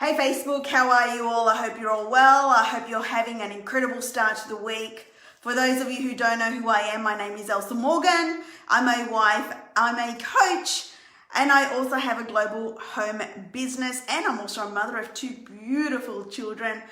Hey Facebook, how are you all? I hope you're all well. I hope you're having an incredible start to the week. For those of you who don't know who I am, my name is Elsa Morgan. I'm a wife, I'm a coach, and I also have a global home business, and I'm also a mother of two beautiful children.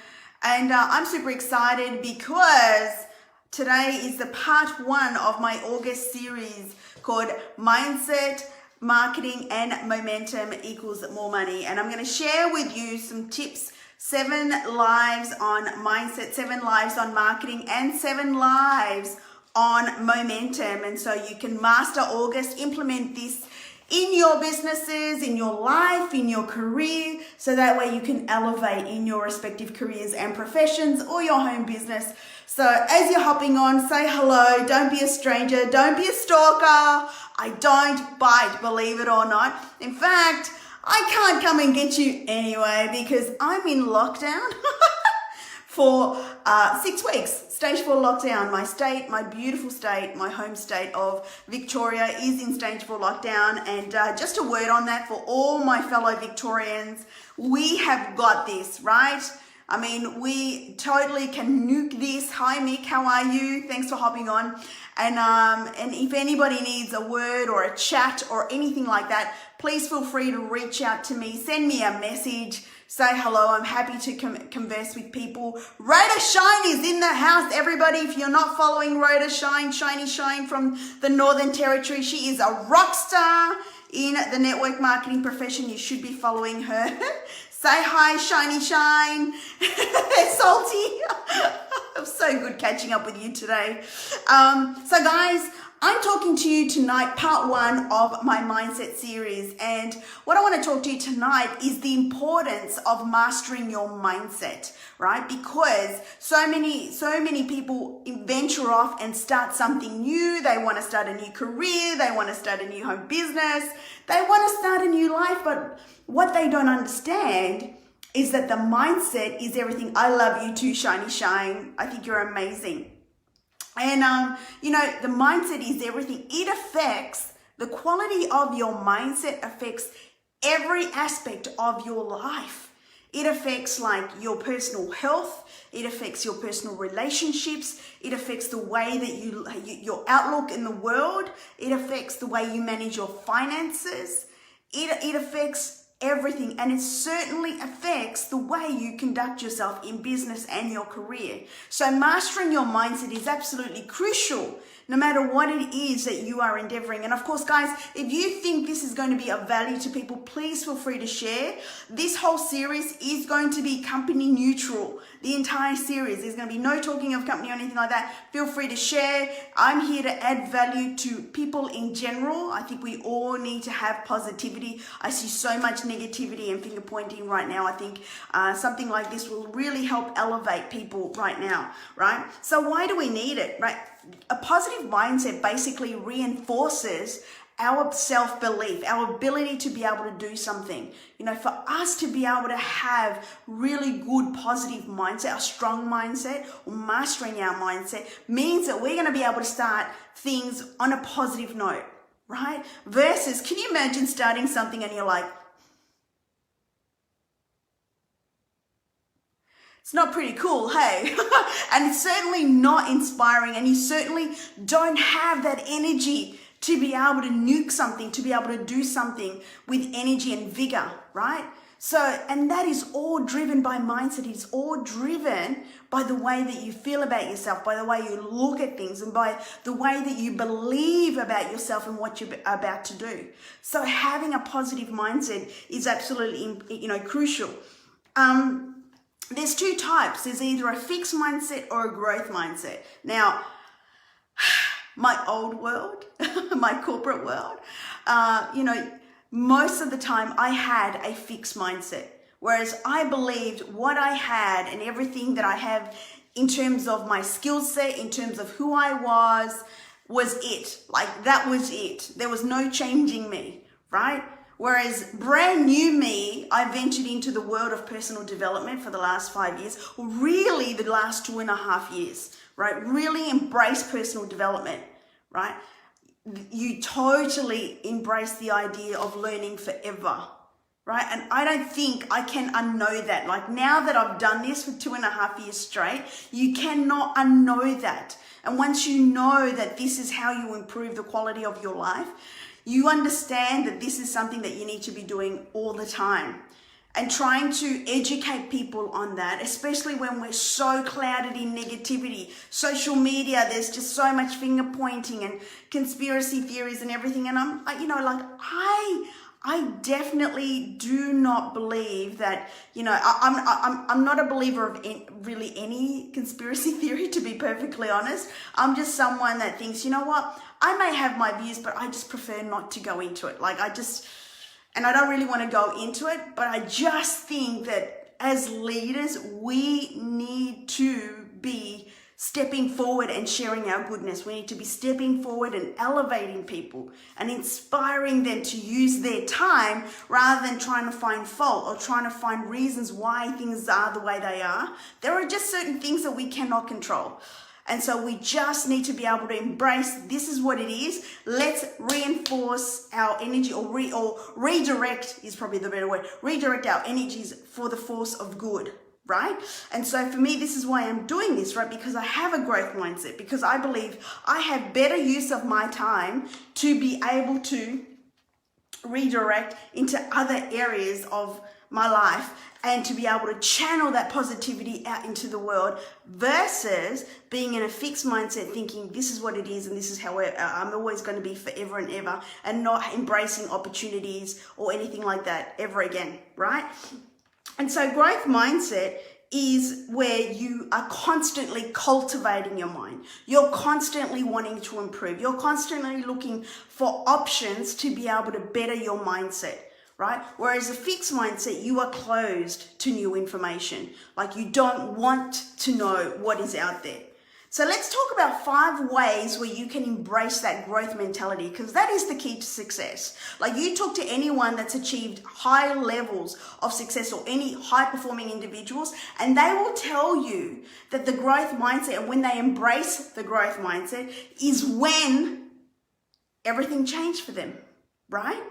And I'm super excited because today is the part 1 of my August series called Mindset, Marketing and Momentum Equals More Money. And I'm going to share with you some tips, 7 lives on mindset, 7 lives on marketing, and 7 lives on momentum. And so you can master August, implement this in your businesses, in your life, in your career, so that way you can elevate in your respective careers and professions or your home business. So as you're hopping on, say hello, don't be a stranger, don't be a stalker. I don't bite, believe it or not. In fact, I can't come and get you anyway because I'm in lockdown for 6 weeks. Stage 4 lockdown. My state, my beautiful state, my home state of Victoria is in stage 4 lockdown. And just a word on that for all my fellow Victorians, we have got this, right? I mean, we totally can nuke this. Hi Mick, how are you? Thanks for hopping on. And if anybody needs a word or a chat or anything like that, please feel free to reach out to me. Send me a message. Say hello. I'm happy to converse with people. Rhoda Shine is in the house, everybody. If you're not following Rhoda Shine, Shiny Shine from the Northern Territory, she is a rock star in the network marketing profession. You should be following her. Say hi, Shiny Shine. Salty. I'm so good catching up with you today. So guys, I'm talking to you tonight, part 1 of my mindset series. And what I want to talk to you tonight is the importance of mastering your mindset, right? Because so many people venture off and start something new. They want to start a new career. They want to start a new home business. They want to start a new life. But what they don't understand is that the mindset is everything. I love you too, Shiny Shine. I think you're amazing. And, the mindset is everything. It affects, the quality of your mindset affects every aspect of your life. It affects like your personal health. It affects your personal relationships. It affects the way that your outlook in the world. It affects the way you manage your finances. It affects everything, and it certainly affects the way you conduct yourself in business and your career. So mastering your mindset is absolutely crucial no matter what it is that you are endeavoring. And of course, guys, if you think this is going to be of value to people, please feel free to share. This whole series is going to be company neutral. The entire series, there's going to be no talking of company or anything like that. Feel free to share. I'm here to add value to people in general. I think we all need to have positivity. I see so much negativity and finger pointing right now. I think something like this will really help elevate people right now, right? So why do we need it, right? A positive mindset basically reinforces our self-belief, our ability to be able to do something. For us to be able to have really good positive mindset, a strong mindset, or mastering our mindset means that we're going to be able to start things on a positive note, right? Versus, can you imagine starting something and you're like, it's not pretty cool, hey? And it's certainly not inspiring, and you certainly don't have that energy to be able to nuke something, to be able to do something with energy and vigor, right? So, and that is all driven by mindset. It's all driven by the way that you feel about yourself, by the way you look at things, and by the way that you believe about yourself and what you're about to do. So having a positive mindset is absolutely, crucial. There's 2 types. There's either a fixed mindset or a growth mindset. Now, my old world, my corporate world, most of the time I had a fixed mindset. Whereas I believed what I had and everything that I have in terms of my skill set, in terms of who I was it. Like that was it. There was no changing me, right? Whereas brand new me, I ventured into the world of personal development for the last 5 years, really the last 2.5 years, right? Really embrace personal development, right? You totally embrace the idea of learning forever. right? And I don't think I can unknow that. Like now that I've done this for 2.5 years straight, you cannot unknow that. And once you know that this is how you improve the quality of your life, you understand that this is something that you need to be doing all the time. And trying to educate people on that, especially when we're so clouded in negativity. Social media, there's just so much finger pointing and conspiracy theories and everything. And I definitely do not believe that, I'm not a believer of really any conspiracy theory, to be perfectly honest. I'm just someone that thinks, you know what, I may have my views, but I just prefer not to go into it. And I don't really want to go into it, but I just think that as leaders, we need to be stepping forward and sharing our goodness. We need to be stepping forward and elevating people and inspiring them to use their time rather than trying to find fault or trying to find reasons why things are the way they are. There are just certain things that we cannot control. And so we just need to be able to embrace this is what it is. Let's reinforce our energy or redirect is probably the better word. Redirect our energies for the force of good, right? And so for me, this is why I'm doing this, right? Because I have a growth mindset, because I believe I have better use of my time to be able to redirect into other areas of my life and to be able to channel that positivity out into the world versus being in a fixed mindset thinking this is what it is and this is how I'm always going to be forever and ever, and not embracing opportunities or anything like that ever again, right? And so growth mindset is where you are constantly cultivating your mind. You're constantly wanting to improve. You're constantly looking for options to be able to better your mindset, right? Whereas a fixed mindset, you are closed to new information. Like you don't want to know what is out there. So let's talk about 5 ways where you can embrace that growth mentality, because that is the key to success. Like you talk to anyone that's achieved high levels of success or any high performing individuals, and they will tell you that the growth mindset, and when they embrace the growth mindset, is when everything changed for them, right?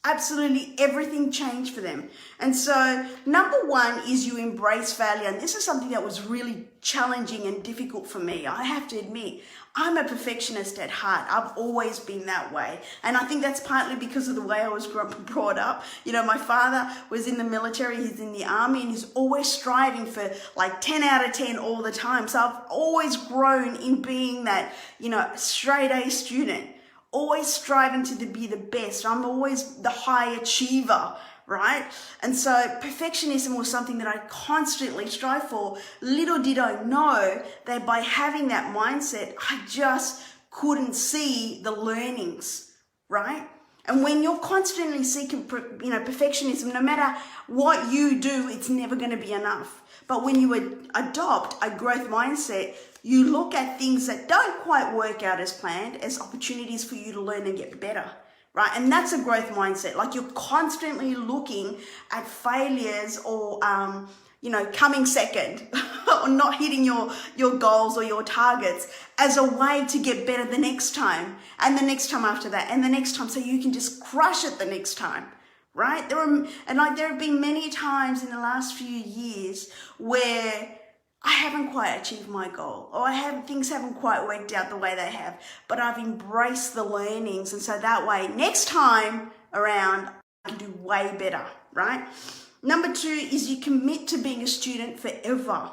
Absolutely everything changed for them. And so number 1 is you embrace failure. And this is something that was really challenging and difficult for me. I have to admit, I'm a perfectionist at heart. I've always been that way. And I think that's partly because of the way I was brought up. You know, my father was in the military, he's in the army, and he's always striving for like 10 out of 10 all the time. So I've always grown in being that, straight A student. Always striving to be the best. I'm always the high achiever, right? And so perfectionism was something that I constantly strive for. Little did I know that by having that mindset, I just couldn't see the learnings, right? And when you're constantly seeking, perfectionism, no matter what you do, it's never going to be enough. But when you adopt a growth mindset, you look at things that don't quite work out as planned as opportunities for you to learn and get better, right? And that's a growth mindset. Like you're constantly looking at failures or, coming second or not hitting your goals or your targets as a way to get better the next time and the next time after that and the next time, so you can just crush it the next time. Right? There have been many times in the last few years where I haven't quite achieved my goal, or things haven't quite worked out the way they have, but I've embraced the learnings. And so that way, next time around, I can do way better, right? Number 2 is you commit to being a student forever.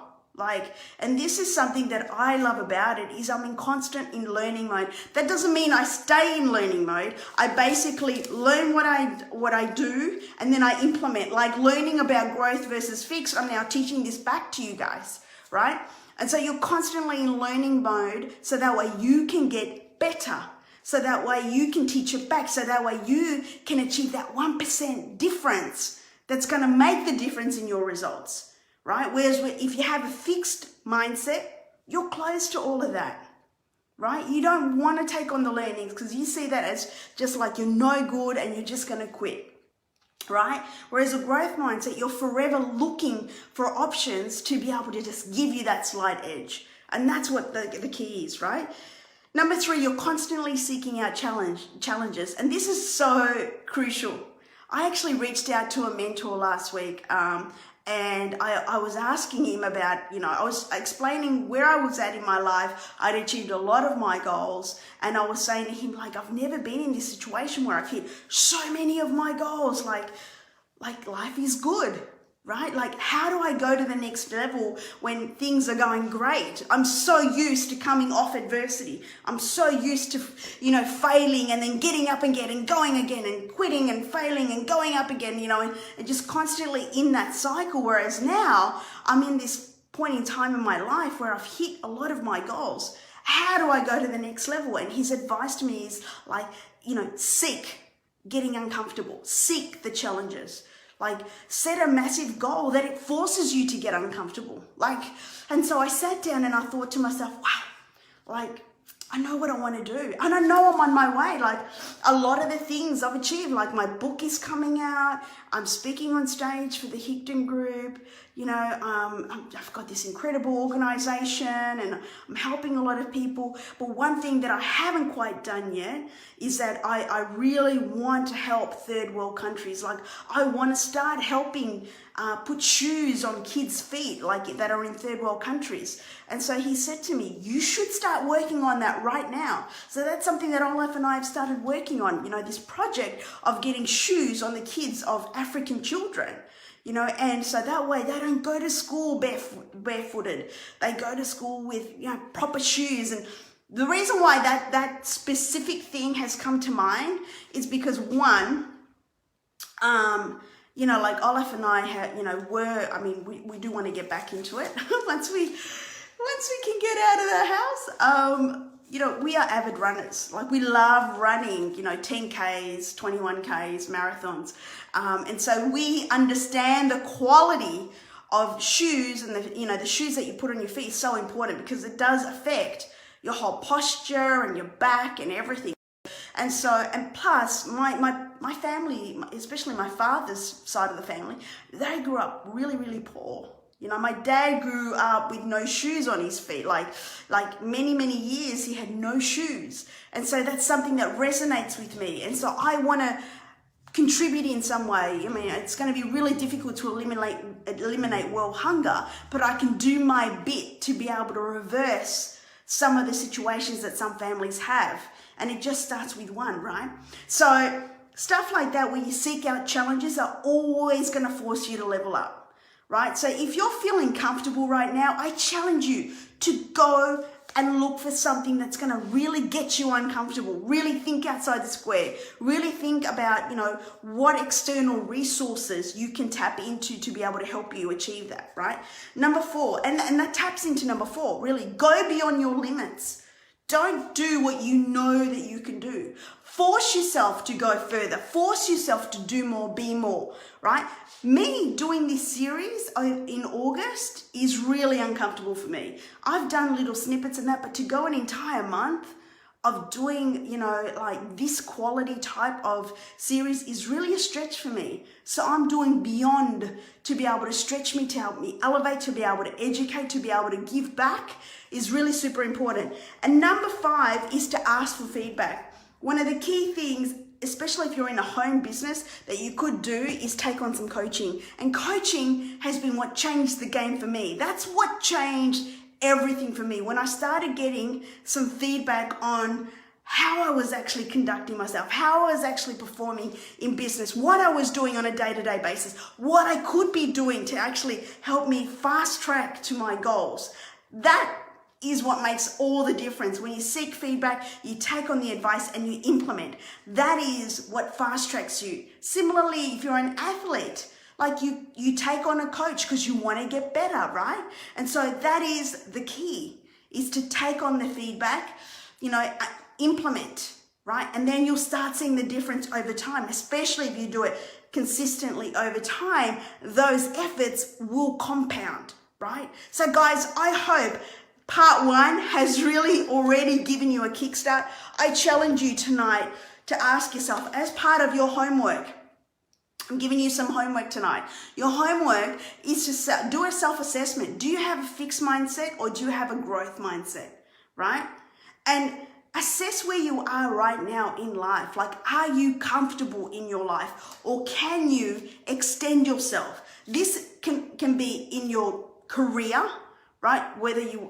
And this is something that I love about it, is I'm in constant learning mode. That doesn't mean I stay in learning mode. I basically learn what I do, and then I implement. Like learning about growth versus fixed, I'm now teaching this back to you guys, right? And so you're constantly in learning mode, so that way you can get better. So that way you can teach it back. So that way you can achieve that 1% difference that's going to make the difference in your results. Right? Whereas if you have a fixed mindset, you're close to all of that, right? You don't want to take on the learnings because you see that as just like you're no good and you're just going to quit, right? Whereas a growth mindset, you're forever looking for options to be able to just give you that slight edge. And that's what the key is, right? Number 3, you're constantly seeking out challenges. And this is so crucial. I actually reached out to a mentor last week, and I was asking him about, I was explaining where I was at in my life. I'd achieved a lot of my goals, and I was saying to him, like, I've never been in this situation where I've hit so many of my goals. Like life is good, right? Like, how do I go to the next level when things are going great? I'm so used to coming off adversity. I'm so used to, failing and then getting up again and going again and quitting and failing and going up again, and just constantly in that cycle. Whereas now I'm in this point in time in my life where I've hit a lot of my goals. How do I go to the next level? And his advice to me is like, seek getting uncomfortable, seek the challenges. Like, set a massive goal that it forces you to get uncomfortable. And so I sat down and I thought to myself, wow, I know what I want to do. And I know I'm on my way. Like, a lot of the things I've achieved, like my book is coming out. I'm speaking on stage for the Higdon Group. I've got this incredible organization and I'm helping a lot of people. But one thing that I haven't quite done yet is that I really want to help third world countries. Like, I want to start helping put shoes on kids' feet that are in third world countries. And so he said to me, you should start working on that right now. So that's something that Olaf and I have started working on, this project of getting shoes on the kids of African children. And so that way they don't go to school barefooted. They go to school with, proper shoes. And the reason why that specific thing has come to mind is because one, like Olaf and I had, we do want to get back into it once we can get out of the house. We are avid runners. Like, we love running, 10Ks, 21Ks, marathons. And so we understand the quality of shoes and the shoes that you put on your feet is so important because it does affect your whole posture and your back and everything. And so, and plus my family, especially my father's side of the family, they grew up really, really poor. My dad grew up with no shoes on his feet. Like many, many years, he had no shoes. And so that's something that resonates with me. And so I want to contribute in some way. It's going to be really difficult to eliminate world hunger, but I can do my bit to be able to reverse some of the situations that some families have. And it just starts with one, right? So stuff like that, where you seek out challenges, are always going to force you to level up. Right? So if you're feeling comfortable right now, I challenge you to go and look for something that's going to really get you uncomfortable. Really think outside the square. Really think about, what external resources you can tap into to be able to help you achieve that, right? Number 4, and that taps into number 4, really go beyond your limits. Don't do what you know that you can do. Force yourself to go further. Force yourself to do more, be more, right? Me doing this series in August is really uncomfortable for me. I've done little snippets and that, but to go an entire month of doing, this quality type of series is really a stretch for me. So I'm doing beyond to be able to stretch me, to help me elevate, to be able to educate, to be able to give back is really super important. And number 5 is to ask for feedback. One of the key things, especially if you're in a home business, that you could do is take on some coaching. And coaching has been what changed the game for me. That's what changed everything for me. When I started getting some feedback on how I was actually conducting myself, how I was actually performing in business, what I was doing on a day-to-day basis, what I could be doing to actually help me fast track to my goals. That is what makes all the difference. When you seek feedback, you take on the advice and you implement. That is what fast tracks you. Similarly, if you're an athlete, like you take on a coach because you want to get better, right? And so that is the key, is to take on the feedback, implement, right? And then you'll start seeing the difference over time, especially if you do it consistently over time. Those efforts will compound, right? So guys, I hope Part 1 has really already given you a kickstart. I challenge you tonight to ask yourself, as part of your homework, I'm giving you some homework tonight. Your homework is to do a self-assessment. Do you have a fixed mindset or do you have a growth mindset, right? And assess where you are right now in life. Like, are you comfortable in your life, or can you extend yourself? This can be in your career, right? Whether you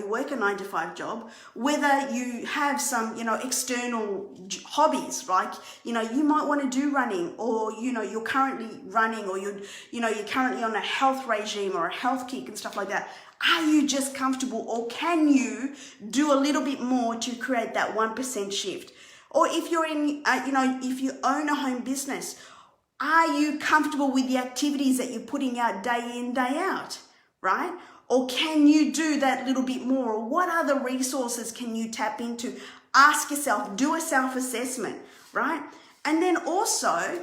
work a 9-to-5 job, whether you have some, external hobbies, like, you might want to do running, or, you're currently running, or you're currently on a health regime or a health kick and stuff like that. Are you just comfortable, or can you do a little bit more to create that 1% shift? Or if you're in, if you own a home business, are you comfortable with the activities that you're putting out day in, day out, right? Or can you do that little bit more? Or what other resources can you tap into? Ask yourself, do a self-assessment, right? And then also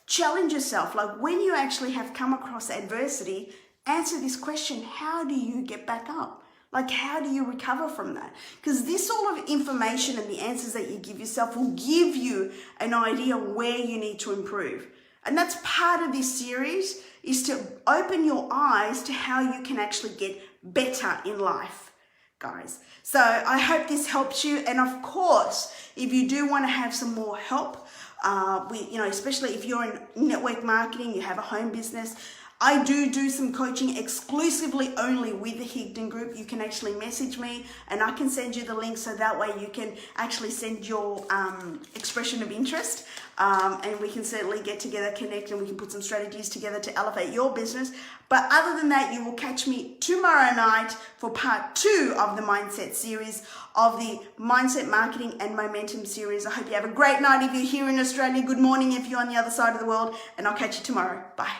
challenge yourself. Like, when you actually have come across adversity, answer this question: how do you get back up? Like, how do you recover from that? Because this sort of information and the answers that you give yourself will give you an idea where you need to improve. And that's part of this series, is to open your eyes to how you can actually get better in life, guys. So I hope this helps you. And of course, if you do want to have some more help, especially if you're in network marketing, you have a home business, I do some coaching exclusively only with the Higdon Group. You can actually message me and I can send you the link, so that way you can actually send your expression of interest, and we can certainly get together, connect, and we can put some strategies together to elevate your business. But other than that, you will catch me tomorrow night for part 2 of the Mindset series, of the Mindset Marketing and Momentum series. I hope you have a great night if you're here in Australia. Good morning if you're on the other side of the world, and I'll catch you tomorrow. Bye.